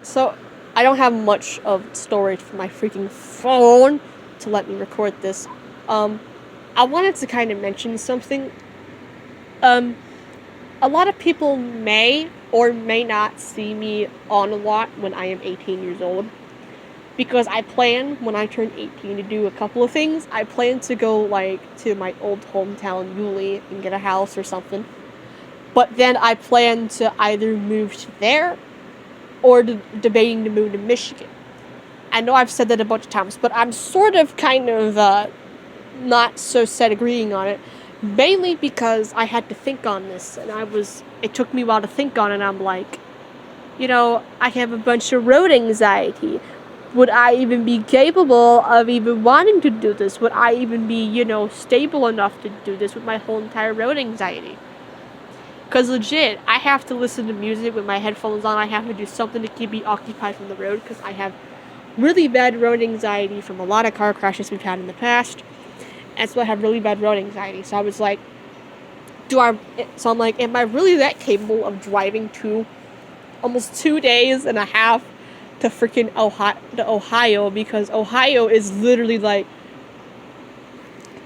So, I don't have much of storage for my freaking phone to let me record this. I wanted to kind of mention something. Um, a lot of people may or may not see me on a lot when I am 18 years old. Because I plan, when I turn 18, to do a couple of things. I plan to go, like, to my old hometown, Yulee, and get a house or something. But then I plan to either move to there, or debating to move to Michigan. I know I've said that a bunch of times, but I'm sort of kind of not so set agreeing on it. Mainly because I had to think on this, and it took me a while to think on it, and I'm like, I have a bunch of road anxiety. Would I even be capable of even wanting to do this? Would I even be, stable enough to do this with my whole entire road anxiety? Because legit, I have to listen to music with my headphones on. I have to do something to keep me occupied from the road because I have really bad road anxiety from a lot of car crashes we've had in the past. And so I have really bad road anxiety. So I was like, am I really that capable of driving almost 2 days and a half to freaking Ohio, because Ohio is literally like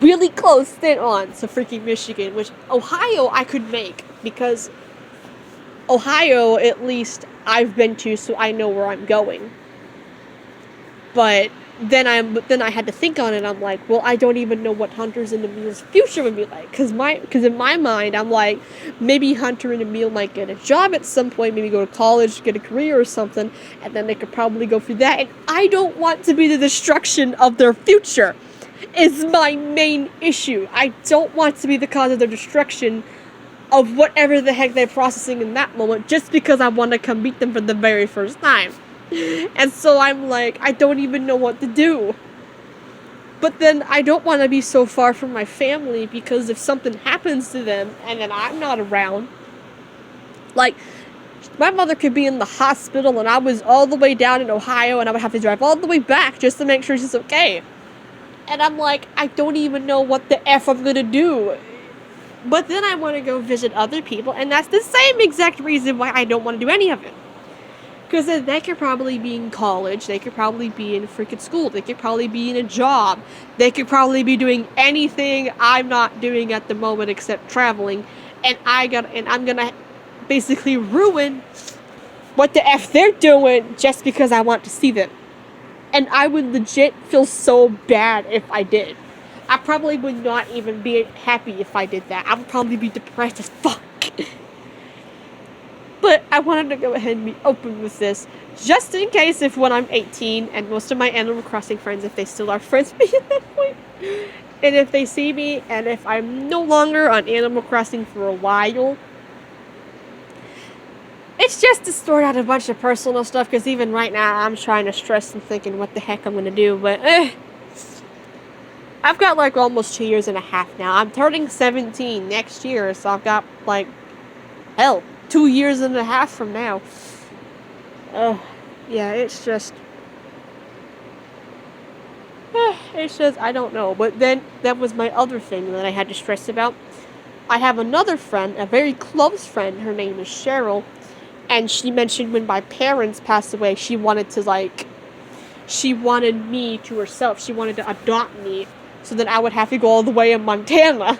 really close then on to freaking Michigan, which Ohio I could make, because Ohio at least I've been to, so I know where I'm going. But then I had to think on it. I'm like, well, I don't even know what Hunter's and Emille's future would be like, because in my mind I'm like, maybe Hunter and Emille might get a job at some point, maybe go to college, get a career or something, and then they could probably go through that. And I don't want to be the destruction of their future. Is my main issue. I don't want to be the cause of their destruction of whatever the heck they're processing in that moment, just because I want to come meet them for the very first time. And so I'm like, I don't even know what to do. But then I don't want to be so far from my family, because if something happens to them and then I'm not around, like, my mother could be in the hospital and I was all the way down in Ohio and I would have to drive all the way back just to make sure she's okay. And I'm like, I don't even know what the F I'm gonna do. But then I want to go visit other people, and that's the same exact reason why I don't want to do any of it. Because then they could probably be in college, they could probably be in freaking school, they could probably be in a job, they could probably be doing anything I'm not doing at the moment except traveling, and I'm gonna basically ruin what the F they're doing just because I want to see them. And I would legit feel so bad if I did. I probably would not even be happy if I did that. I would probably be depressed as fuck. But I wanted to go ahead and be open with this, just in case if when I'm 18, and most of my Animal Crossing friends, if they still are friends with me at that point, and if they see me, and if I'm no longer on Animal Crossing for a while, it's just to sort out a bunch of personal stuff, because even right now, I'm trying to stress and thinking what the heck I'm going to do, but I've got like almost 2 years and a half now. I'm turning 17 next year, so I've got like, hell, 2 years and a half from now. Yeah, it's just, I don't know. But then, that was my other thing that I had to stress about. I have another friend, a very close friend, her name is Cheryl, and she mentioned when my parents passed away, she wanted me to herself. She wanted to adopt me, so that I would have to go all the way in Montana.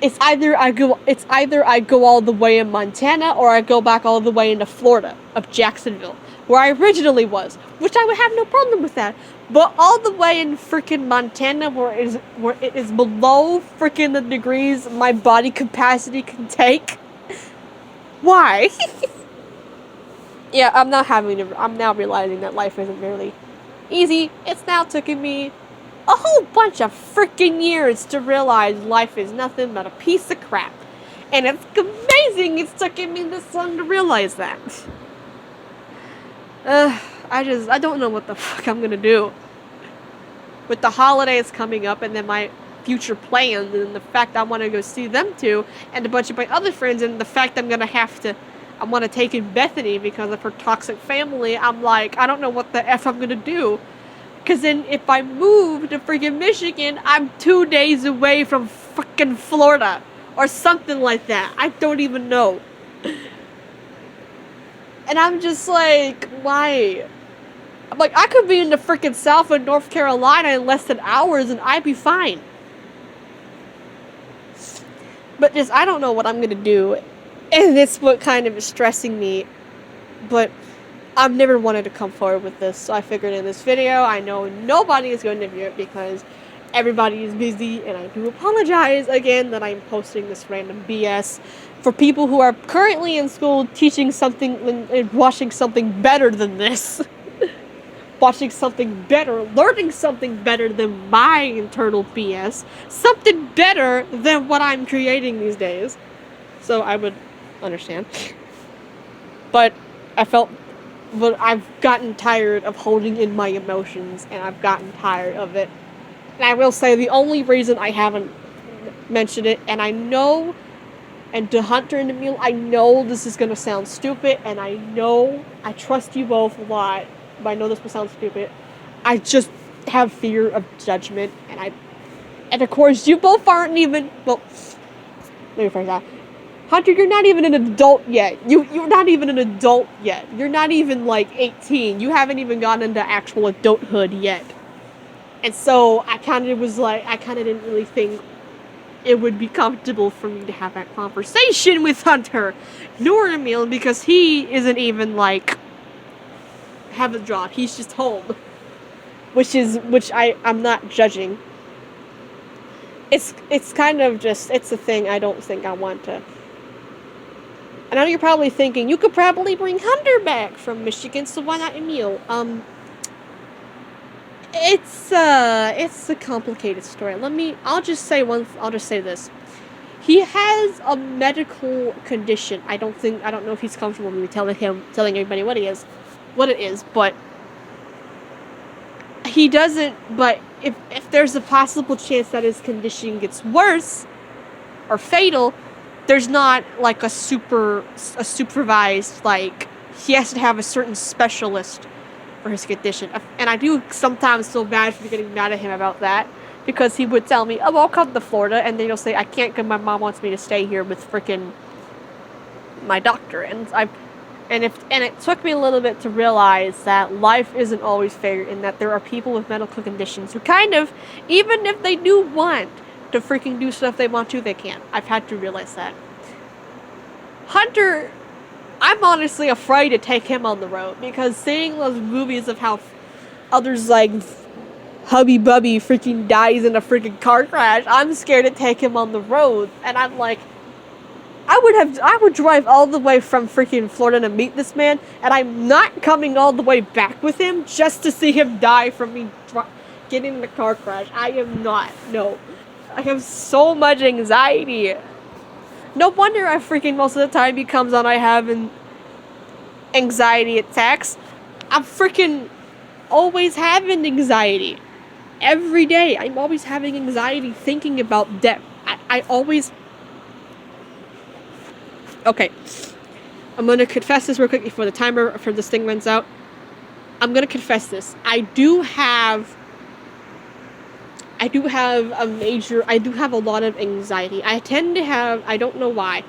It's either I go all the way in Montana, or I go back all the way into Florida, of Jacksonville, where I originally was, which I would have no problem with that. But all the way in freaking Montana, where it is below freaking the degrees my body capacity can take. Why? Yeah, I'm now realizing that life isn't really easy. It's now taken me a whole bunch of freaking years to realize life is nothing but a piece of crap. And it's amazing it's taken me this long to realize that. I don't know what the fuck I'm gonna do. With the holidays coming up, and then my future plans, and the fact I want to go see them too, and a bunch of my other friends, and the fact I want to take in Bethany because of her toxic family, I'm like, I don't know what the F I'm gonna do. Because then if I move to freaking Michigan, I'm 2 days away from freaking Florida. Or something like that. I don't even know. And I'm just like, why? I'm like, I could be in the freaking South of North Carolina in less than hours and I'd be fine. But just, I don't know what I'm going to do. And it's what kind of is stressing me. But I've never wanted to come forward with this. So I figured in this video, I know nobody is going to view it because everybody is busy. And I do apologize again that I'm posting this random BS for people who are currently in school teaching something and watching something better than this. Watching something better, learning something better than my internal BS, something better than what I'm creating these days. So I would understand. But I've gotten tired of holding in my emotions, and I've gotten tired of it. And I will say the only reason I haven't mentioned it, and I know, and to Hunter and Emille, I know this is gonna sound stupid, and I know I trust you both a lot. But I know this will sound stupid. I just have fear of judgment, and of course you both aren't even. Well, let me phrase that. Hunter, you're not even an adult yet. You're not even an adult yet. You're not even like 18. You haven't even gotten into actual adulthood yet. And so I kind of didn't really think it would be comfortable for me to have that conversation with Hunter, nor Emille, because he isn't even like. Have a job. He's just home. Which I'm not judging. It's kind of just, it's a thing I don't think I want to. I know you're probably thinking, you could probably bring Hunter back from Michigan, so why not Emille? It's a complicated story. I'll just say this. He has a medical condition. I don't know if he's comfortable with me telling everybody what it is, but he doesn't, but if there's a possible chance that his condition gets worse or fatal, there's not like a supervised, like, he has to have a certain specialist for his condition. And I do sometimes feel bad for getting mad at him about that, because he would tell me, oh, I'll come to Florida, and then he'll say, I can't because my mom wants me to stay here with frickin' my doctor. And it took me a little bit to realize that life isn't always fair, and that there are people with medical conditions who kind of, even if they do want to freaking do stuff they want to, they can't. I've had to realize that. Hunter, I'm honestly afraid to take him on the road, because seeing those movies of how others like Hubby Bubby freaking dies in a freaking car crash, I'm scared to take him on the road, and I'm like, I would drive all the way from freaking Florida to meet this man, and I'm not coming all the way back with him just to see him die from me getting in a car crash. I am not. No. I have so much anxiety. No wonder most of the time he comes on, I have anxiety attacks. I'm freaking always having anxiety. Every day. I'm always having anxiety thinking about death. I always... Okay, I'm going to confess this real quick before the timer for this thing runs out. I'm going to confess this. I do have a lot of anxiety. I don't know why,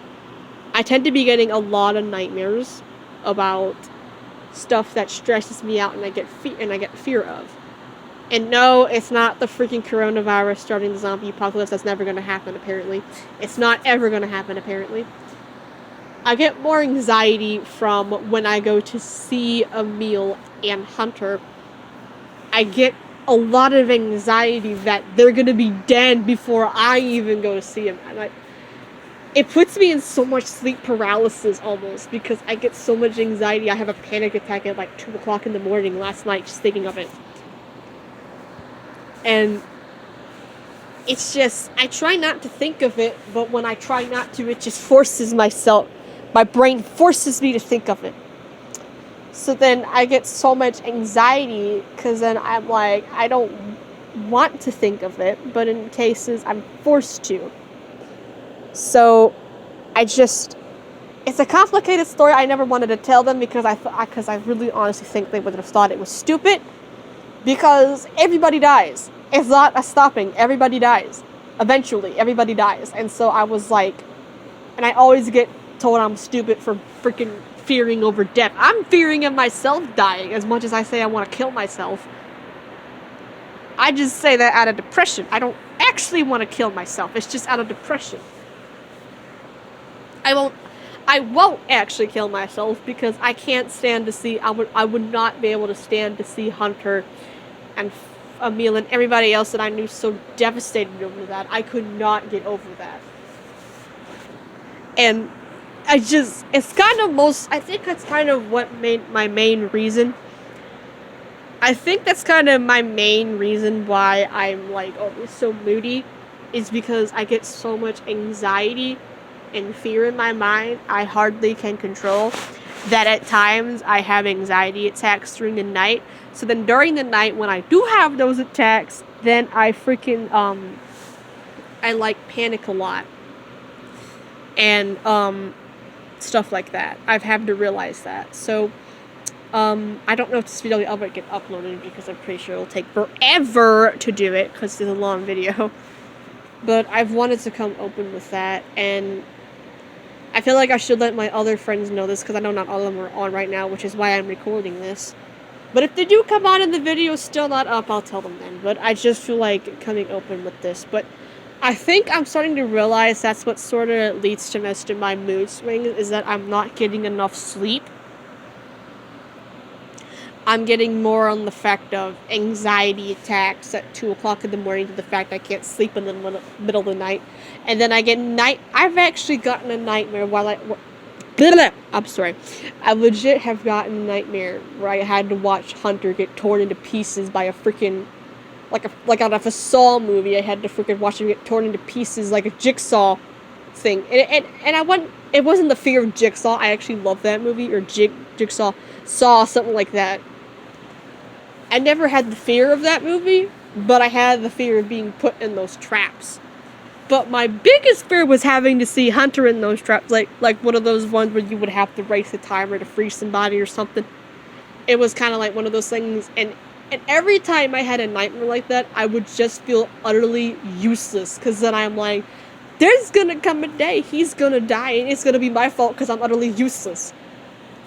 I tend to be getting a lot of nightmares about stuff that stresses me out and I get fear of. And no, it's not the freaking coronavirus starting the zombie apocalypse. That's never going to happen, apparently. It's not ever going to happen, apparently. I get more anxiety from when I go to see Emille and Hunter. I get a lot of anxiety that they're going to be dead before I even go to see him. And it puts me in so much sleep paralysis almost, because I get so much anxiety. I have a panic attack at like 2 o'clock in the morning last night just thinking of it. And it's just, I try not to think of it, but when I try not to, it just forces my brain forces me to think of it. So then I get so much anxiety, because then I'm like, I don't want to think of it, but in cases I'm forced to. So it's a complicated story. I never wanted to tell them because I really honestly think they would have thought it was stupid, because everybody dies. It's not a stopping. Everybody dies. Eventually, everybody dies. And so I was like, and I always get told I'm stupid for freaking fearing over death. I'm fearing of myself dying as much as I say I want to kill myself. I just say that out of depression. I don't actually want to kill myself. It's just out of depression. I won't actually kill myself because I can't stand to see, I would not be able to stand to see Hunter and Emlle and everybody else that I knew so devastated over that. I could not get over that. And I think that's kind of what made my main reason. I think that's kind of my main reason why I'm like always so moody, is because I get so much anxiety and fear in my mind I hardly can control, that at times I have anxiety attacks during the night. So then during the night when I do have those attacks, then I freaking I like panic a lot and stuff like that. I've had to realize that. So I don't know if this video will ever get uploaded because I'm pretty sure it'll take forever to do it because it's a long video. But I've wanted to come open with that, and I feel like I should let my other friends know this because I know not all of them are on right now, which is why I'm recording this. But if they do come on and the video is still not up, I'll tell them then. But I just feel like coming open with this. But I think I'm starting to realize that's what sort of leads to most of my mood swings, is that I'm not getting enough sleep. I'm getting more on the fact of anxiety attacks at 2 o'clock in the morning to the fact I can't sleep in the middle of the night. And then I get I've actually gotten a nightmare while I'm sorry. I legit have gotten a nightmare where I had to watch Hunter get torn into pieces by a freaking, like out of a Saw movie. I had to freaking watch him get torn into pieces like a Jigsaw thing. And it wasn't the fear of Jigsaw. I actually love that movie, or Jigsaw, Saw, something like that. I never had the fear of that movie, but I had the fear of being put in those traps. But my biggest fear was having to see Hunter in those traps, like one of those ones where you would have to race the timer to free somebody or something. It was kind of like one of those things, and every time I had a nightmare like that, I would just feel utterly useless, because then I'm like, there's gonna come a day he's gonna die, and it's gonna be my fault because I'm utterly useless.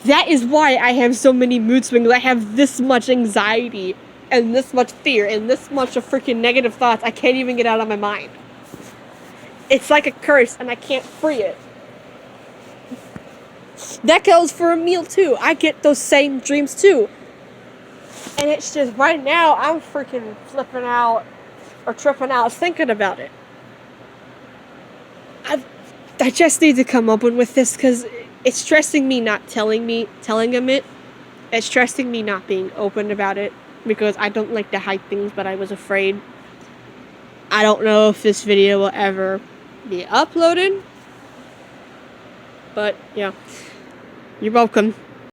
That is why I have so many mood swings. I have this much anxiety, and this much fear, and this much of freaking negative thoughts I can't even get out of my mind. It's like a curse, and I can't free it. That goes for Emlle too. I get those same dreams too. And it's just, right now, I'm freaking flipping out, or tripping out thinking about it. I just need to come open with this, because it's stressing me not telling him it. It's stressing me not being open about it, because I don't like to hide things, but I was afraid. I don't know if this video will ever be uploaded, but yeah, you're welcome.